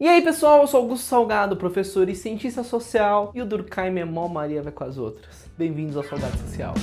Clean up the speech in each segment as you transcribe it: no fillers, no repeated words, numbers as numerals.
E aí pessoal, eu sou Augusto Salgado, professor e cientista social, e o Durkheim é mó Maria vai com as outras. Bem-vindos ao Salgado Social.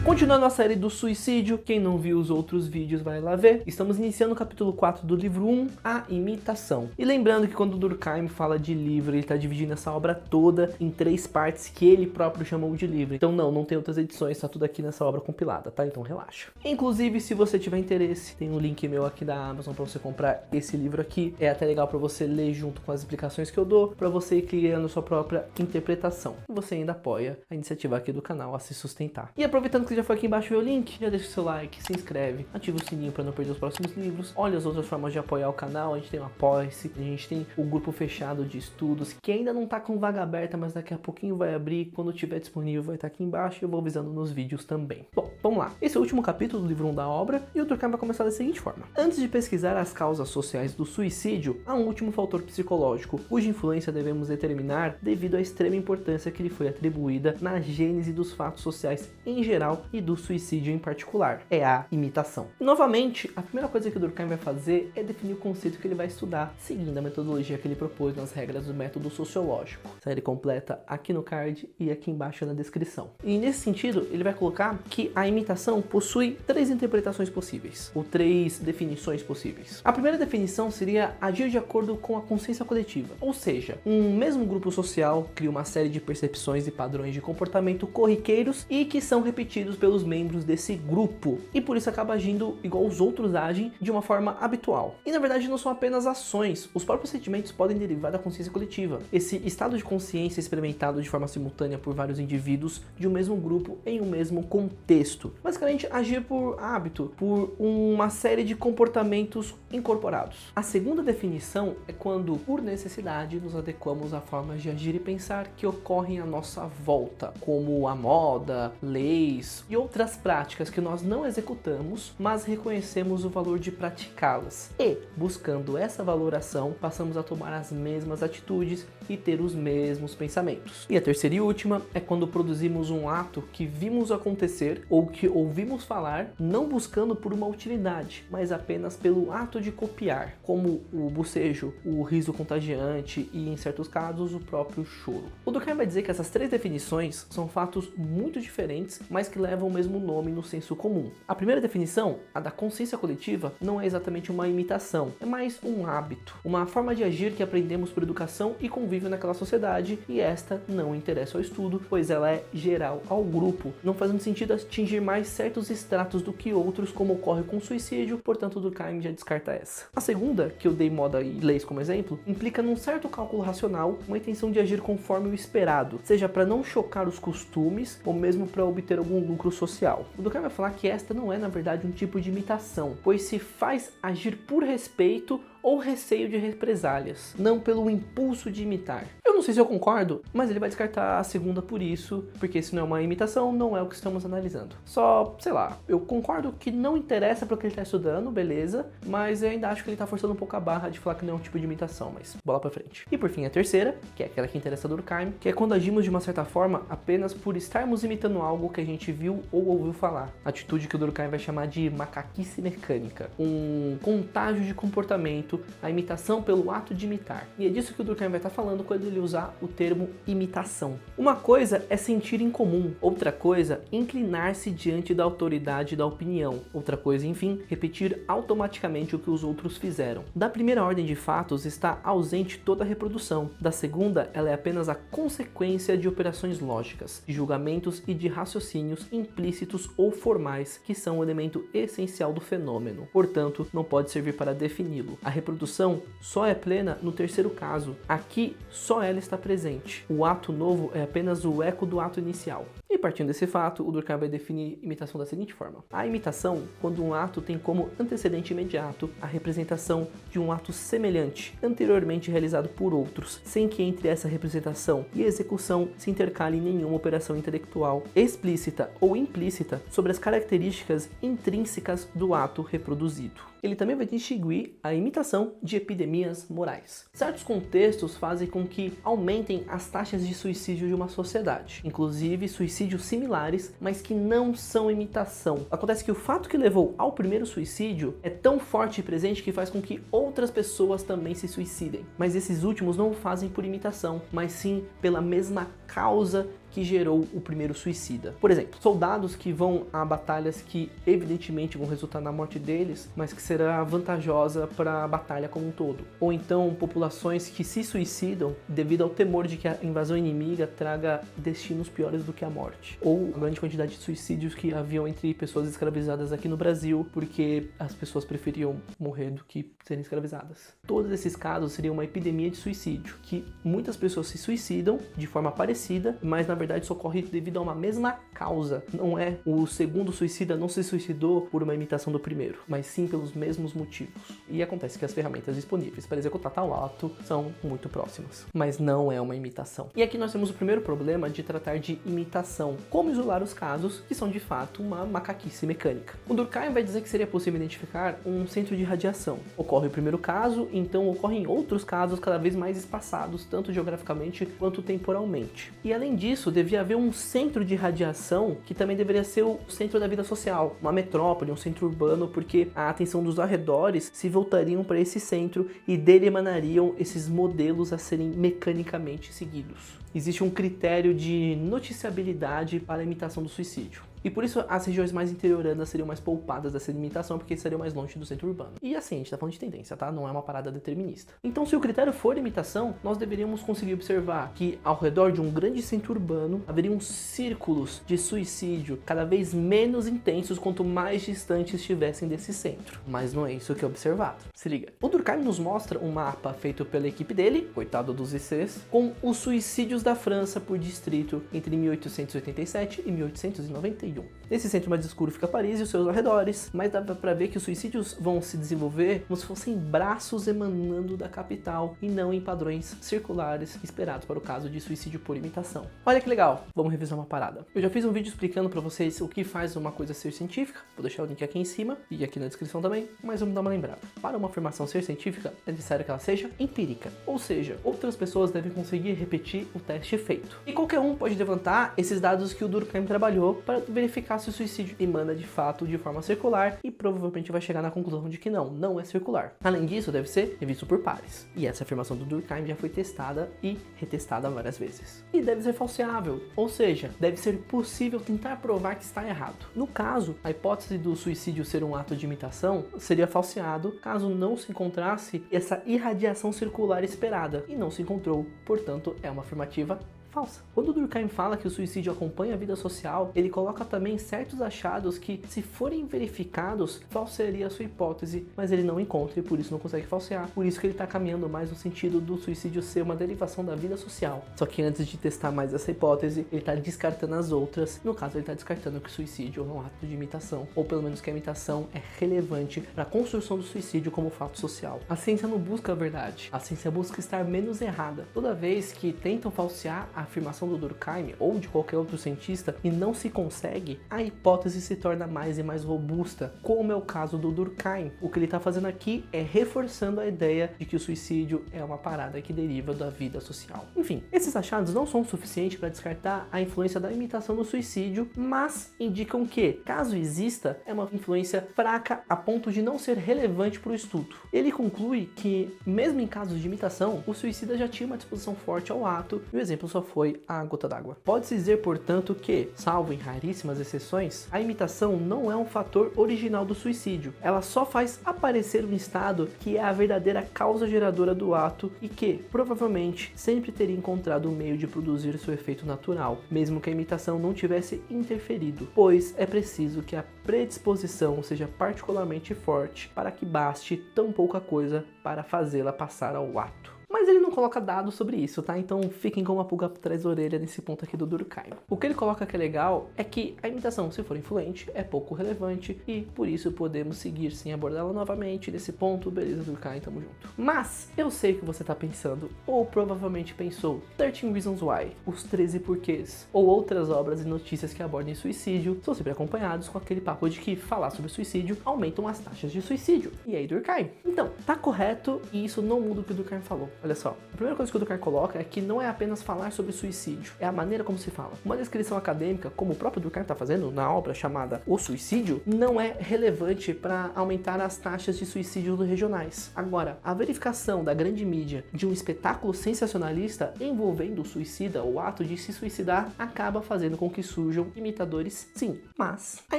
Continuando a série do suicídio, quem não viu os outros vídeos vai lá ver. Estamos iniciando o capítulo 4 do livro 1, A Imitação. E lembrando que quando o Durkheim fala de livro, ele está dividindo essa obra toda em 3 partes que ele próprio chamou de livro. Então não tem outras edições, tá tudo aqui nessa obra compilada, tá? Então relaxa. Inclusive, se você tiver interesse, tem um link meu aqui da Amazon para você comprar esse livro aqui. É até legal para você ler junto com as explicações que eu dou, para você ir criando sua própria interpretação. E você ainda apoia a iniciativa aqui do canal a se sustentar. E aproveitando que já foi aqui embaixo ver o link, já deixa o seu like, se inscreve, ativa o sininho para não perder os próximos livros, olha as outras formas de apoiar o canal. A gente tem o Apoia-se, a gente tem o grupo fechado de estudos, que ainda não tá com vaga aberta, mas daqui a pouquinho vai abrir, quando tiver disponível vai estar aqui embaixo e eu vou avisando nos vídeos também. Bom, vamos lá. Esse é o último capítulo do livro 1 da obra e o Durkheim vai começar da seguinte forma. Antes de pesquisar as causas sociais do suicídio, há um último fator psicológico, cuja influência devemos determinar devido à extrema importância que lhe foi atribuída na gênese dos fatos sociais em geral e do suicídio em particular, é a imitação. E, novamente, a primeira coisa que o Durkheim vai fazer é definir o conceito que ele vai estudar, seguindo a metodologia que ele propôs nas regras do método sociológico. Série completa aqui no card e aqui embaixo na descrição. E nesse sentido, ele vai colocar que a imitação possui 3 interpretações possíveis, ou 3 definições possíveis. A primeira definição seria agir de acordo com a consciência coletiva, ou seja, um mesmo grupo social cria uma série de percepções e padrões de comportamento corriqueiros e que são repetidos pelos membros desse grupo, e por isso acaba agindo igual os outros agem de uma forma habitual. E na verdade não são apenas ações, os próprios sentimentos podem derivar da consciência coletiva. Esse estado de consciência experimentado de forma simultânea por vários indivíduos de um mesmo grupo em um mesmo contexto. Basicamente agir por hábito, por uma série de comportamentos incorporados. A segunda definição é quando, por necessidade, nos adequamos a formas de agir e pensar que ocorrem à nossa volta, como a moda, leis e outras práticas que nós não executamos, mas reconhecemos o valor de praticá-las. E, buscando essa valoração, passamos a tomar as mesmas atitudes e ter os mesmos pensamentos. E a terceira e última é quando produzimos um ato que vimos acontecer ou que ouvimos falar, não buscando por uma utilidade, mas apenas pelo ato de copiar, como o bocejo, o riso contagiante e, em certos casos, o próprio choro. O Durkheim vai dizer que essas 3 definições são fatos muito diferentes, mas que levam o mesmo nome no senso comum. A primeira definição, a da consciência coletiva, não é exatamente uma imitação, é mais um hábito, uma forma de agir que aprendemos por educação e convívio naquela sociedade, e esta não interessa ao estudo, pois ela é geral ao grupo, não fazendo sentido atingir mais certos estratos do que outros, como ocorre com o suicídio, portanto o Durkheim já descarta essa. A segunda, que eu dei moda e leis como exemplo, implica num certo cálculo racional, uma intenção de agir conforme o esperado, seja para não chocar os costumes ou mesmo para obter algum lucro social. O Durkheim vai falar que esta não é na verdade um tipo de imitação, pois se faz agir por respeito ou receio de represálias, não pelo impulso de imitar. Eu não sei se eu concordo, mas ele vai descartar a segunda por isso, porque se não é uma imitação, não é o que estamos analisando. Só, sei lá, eu concordo que não interessa para o que ele está estudando, beleza, mas eu ainda acho que ele está forçando um pouco a barra de falar que não é um tipo de imitação, mas bola pra frente. E por fim a terceira, que é aquela que interessa a Durkheim, que é quando agimos de uma certa forma apenas por estarmos imitando algo que a gente viu ou ouviu falar. Atitude que o Durkheim vai chamar de macaquice mecânica, um contágio de comportamento, a imitação pelo ato de imitar. E é disso que o Durkheim vai estar falando quando ele usar o termo imitação. Uma coisa é sentir em comum, outra coisa, inclinar-se diante da autoridade da opinião, outra coisa, enfim, repetir automaticamente o que os outros fizeram. Da primeira ordem de fatos está ausente toda a reprodução, da segunda ela é apenas a consequência de operações lógicas, de julgamentos e de raciocínios implícitos ou formais, que são o elemento essencial do fenômeno, portanto não pode servir para defini-lo. A reprodução só é plena no terceiro caso, aqui só ela está presente. O ato novo é apenas o eco do ato inicial. E partindo desse fato, o Durkheim vai definir imitação da seguinte forma. A imitação, quando um ato tem como antecedente imediato a representação de um ato semelhante, anteriormente realizado por outros, sem que entre essa representação e execução se intercale nenhuma operação intelectual, explícita ou implícita, sobre as características intrínsecas do ato reproduzido. Ele também vai distinguir a imitação imitação de epidemias morais. Certos contextos fazem com que aumentem as taxas de suicídio de uma sociedade, inclusive suicídios similares, mas que não são imitação. Acontece que o fato que levou ao primeiro suicídio é tão forte e presente que faz com que outras pessoas também se suicidem. Mas esses últimos não o fazem por imitação, mas sim pela mesma causa que gerou o primeiro suicida. Por exemplo, soldados que vão a batalhas que evidentemente vão resultar na morte deles, mas que será vantajosa para a batalha como um todo. Ou então populações que se suicidam devido ao temor de que a invasão inimiga traga destinos piores do que a morte. Ou a grande quantidade de suicídios que haviam entre pessoas escravizadas aqui no Brasil, porque as pessoas preferiam morrer do que serem escravizadas. Todos esses casos seriam uma epidemia de suicídio, que muitas pessoas se suicidam de forma parecida, mas na verdade isso ocorre devido a uma mesma causa. Não é o segundo suicida não se suicidou por uma imitação do primeiro, mas sim pelos mesmos motivos. E acontece que as ferramentas disponíveis para executar tal ato são muito próximas, mas não é uma imitação. E aqui nós temos o primeiro problema de tratar de imitação. Como isolar os casos que são de fato uma macaquice mecânica? O Durkheim vai dizer que seria possível identificar um centro de radiação. Ocorre o primeiro caso, então ocorrem outros casos cada vez mais espaçados, tanto geograficamente quanto temporalmente. E além disso, devia haver um centro de radiação que também deveria ser o centro da vida social, uma metrópole, um centro urbano, porque a atenção dos arredores se voltariam para esse centro e dele emanariam esses modelos a serem mecanicamente seguidos. Existe um critério de noticiabilidade para a imitação do suicídio. E por isso as regiões mais interioranas seriam mais poupadas dessa imitação, porque estariam mais longe do centro urbano. E assim, a gente tá falando de tendência, tá? Não é uma parada determinista. Então, se o critério for imitação, nós deveríamos conseguir observar que ao redor de um grande centro urbano haveriam círculos de suicídio cada vez menos intensos quanto mais distantes estivessem desse centro. Mas não é isso que é observado. Se liga. O Durkheim nos mostra um mapa feito pela equipe dele, coitado dos ICs, com os suicídios da França por distrito entre 1887 e 1891. Nesse centro mais escuro fica Paris e os seus arredores, mas dá pra ver que os suicídios vão se desenvolver como se fossem braços emanando da capital e não em padrões circulares esperados para o caso de suicídio por imitação. Olha que legal, vamos revisar uma parada. Eu já fiz um vídeo explicando pra vocês o que faz uma coisa ser científica, vou deixar o link aqui em cima e aqui na descrição também, mas vamos dar uma lembrada. Para uma afirmação ser científica, é necessário que ela seja empírica, ou seja, outras pessoas devem conseguir repetir o teste feito. E qualquer um pode levantar esses dados que o Durkheim trabalhou para verificar se o suicídio emana de fato de forma circular e provavelmente vai chegar na conclusão de que não é circular. Além disso, deve ser revisto por pares. E essa afirmação do Durkheim já foi testada e retestada várias vezes. E deve ser falseável, ou seja, deve ser possível tentar provar que está errado. No caso, a hipótese do suicídio ser um ato de imitação seria falseado caso não se encontrasse essa irradiação circular esperada, e não se encontrou, portanto é uma afirmativa falsa. Quando Durkheim fala que o suicídio acompanha a vida social, ele coloca também certos achados que, se forem verificados, falsearia a sua hipótese, mas ele não encontra e por isso não consegue falsear. Por isso que ele está caminhando mais no sentido do suicídio ser uma derivação da vida social. Só que antes de testar mais essa hipótese, ele está descartando as outras. No caso, ele está descartando que o suicídio é um ato de imitação, ou pelo menos que a imitação é relevante para a construção do suicídio como fato social. A ciência não busca a verdade, a ciência busca estar menos errada. Toda vez que tentam falsear a afirmação do Durkheim ou de qualquer outro cientista e não se consegue, a hipótese se torna mais e mais robusta, como é o caso do Durkheim. O que ele está fazendo aqui é reforçando a ideia de que o suicídio é uma parada que deriva da vida social. Enfim, esses achados não são suficientes para descartar a influência da imitação no suicídio, mas indicam que, caso exista, é uma influência fraca a ponto de não ser relevante para o estudo. Ele conclui que, mesmo em casos de imitação, o suicida já tinha uma disposição forte ao ato e o exemplo só foi a gota d'água. Pode-se dizer, portanto, que, salvo em raríssimas exceções, a imitação não é um fator original do suicídio. Ela só faz aparecer um estado que é a verdadeira causa geradora do ato e que, provavelmente, sempre teria encontrado um meio de produzir seu efeito natural, mesmo que a imitação não tivesse interferido, pois é preciso que a predisposição seja particularmente forte para que baste tão pouca coisa para fazê-la passar ao ato. Mas ele não coloca dados sobre isso, tá? Então fiquem com uma pulga atrás da orelha nesse ponto aqui do Durkheim. O que ele coloca que é legal é que a imitação, se for influente, é pouco relevante e por isso podemos seguir sem abordá-la novamente nesse ponto. Beleza, Durkheim, tamo junto. Mas eu sei que você tá pensando, ou provavelmente pensou, 13 Reasons Why, os 13 porquês, ou outras obras e notícias que abordem suicídio, são sempre acompanhados com aquele papo de que falar sobre suicídio aumentam as taxas de suicídio. E aí, Durkheim? Então, tá correto e isso não muda o que o Durkheim falou. Olha só, a primeira coisa que o Durkheim coloca é que não é apenas falar sobre suicídio, é a maneira como se fala. Uma descrição acadêmica, como o próprio Durkheim tá fazendo na obra chamada O Suicídio, não é relevante para aumentar as taxas de suicídio regionais. Agora, a verificação da grande mídia de um espetáculo sensacionalista envolvendo o suicida ou o ato de se suicidar acaba fazendo com que surjam imitadores, sim. Mas a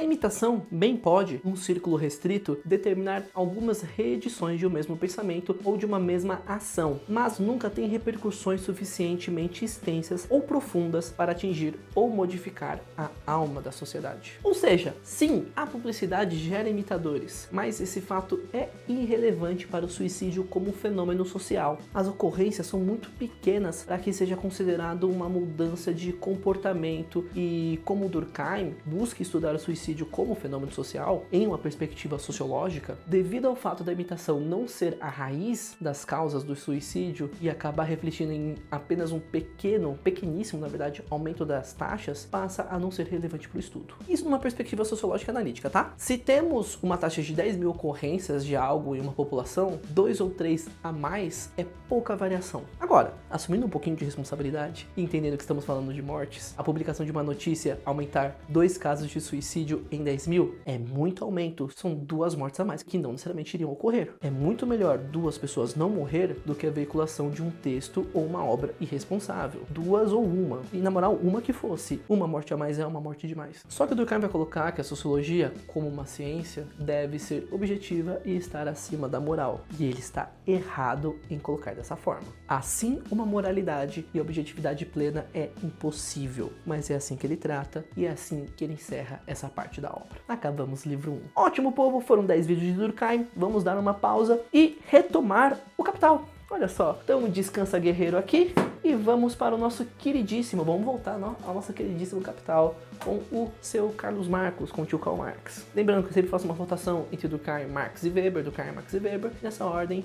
imitação bem pode, num círculo restrito, determinar algumas reedições de um mesmo pensamento ou de uma mesma ação, mas nunca tem repercussões suficientemente extensas ou profundas para atingir ou modificar a alma da sociedade. Ou seja, sim, a publicidade gera imitadores, mas esse fato é irrelevante para o suicídio como fenômeno social. As ocorrências são muito pequenas para que seja considerado uma mudança de comportamento e, como Durkheim busca estudar o suicídio como fenômeno social em uma perspectiva sociológica, devido ao fato da imitação não ser a raiz das causas do suicídio e acabar refletindo em apenas um pequeníssimo, na verdade, aumento das taxas, passa a não ser relevante para o estudo. Isso numa perspectiva sociológica analítica, tá? Se temos uma taxa de 10 mil ocorrências de algo em uma população, 2 ou 3 a mais é pouca variação. Agora, assumindo um pouquinho de responsabilidade e entendendo que estamos falando de mortes, a publicação de uma notícia aumentar 2 casos de suicídio em 10 mil é muito aumento. São 2 mortes a mais que não necessariamente iriam ocorrer. É muito melhor 2 pessoas não morrer do que a veiculação de um texto ou uma obra irresponsável. 2 ou 1. E na moral, uma que fosse. Uma morte a mais é uma morte demais. Só que o Durkheim vai colocar que a sociologia, como uma ciência, deve ser objetiva e estar acima da moral. E ele está errado em colocar dessa forma. Assim, uma moralidade e objetividade plena é impossível. Mas é assim que ele trata e é assim que ele encerra essa parte da obra. Acabamos livro 1. Ótimo, povo! Foram 10 vídeos de Durkheim. Vamos dar uma pausa e retomar o Capital. Olha só, então descansa guerreiro aqui e vamos para o nosso queridíssimo, vamos voltar ao nosso queridíssimo Capital com o seu Carlos Marcos, com o tio Karl Marx. Lembrando que eu sempre faço uma votação entre Durkheim, Marx e Weber, Durkheim, Marx e Weber, nessa ordem.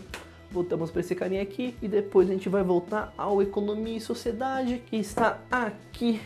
Voltamos para esse carinha aqui e depois a gente vai voltar ao Economia e Sociedade, que está aqui.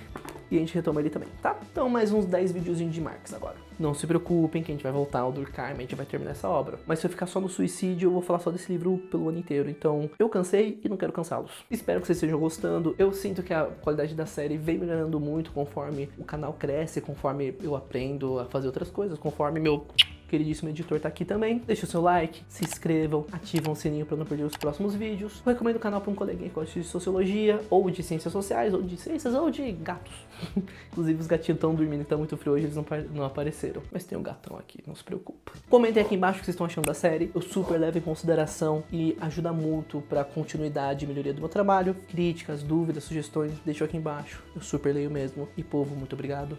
E a gente retoma ele também, tá? Então mais uns 10 videozinhos de Marx agora. Não se preocupem que a gente vai voltar ao Durkheim, a gente vai terminar essa obra. Mas se eu ficar só no suicídio, eu vou falar só desse livro pelo ano inteiro. Então eu cansei e não quero cansá-los. Espero que vocês estejam gostando. Eu sinto que a qualidade da série vem melhorando muito conforme o canal cresce, conforme eu aprendo a fazer outras coisas, conforme meu queridíssimo editor tá aqui também. Deixa o seu like, se inscrevam, ativam o sininho para não perder os próximos vídeos. Eu recomendo o canal para um coleguinha que gosta de sociologia, ou de ciências sociais, ou de ciências, ou de gatos. Inclusive os gatinhos estão dormindo, que tá muito frio hoje, eles não apareceram. Mas tem um gatão aqui, não se preocupa. Comentem aqui embaixo o que vocês estão achando da série. Eu super levo em consideração e ajuda muito para continuidade e melhoria do meu trabalho. Críticas, dúvidas, sugestões, deixa aqui embaixo. Eu super leio mesmo. E povo, muito obrigado.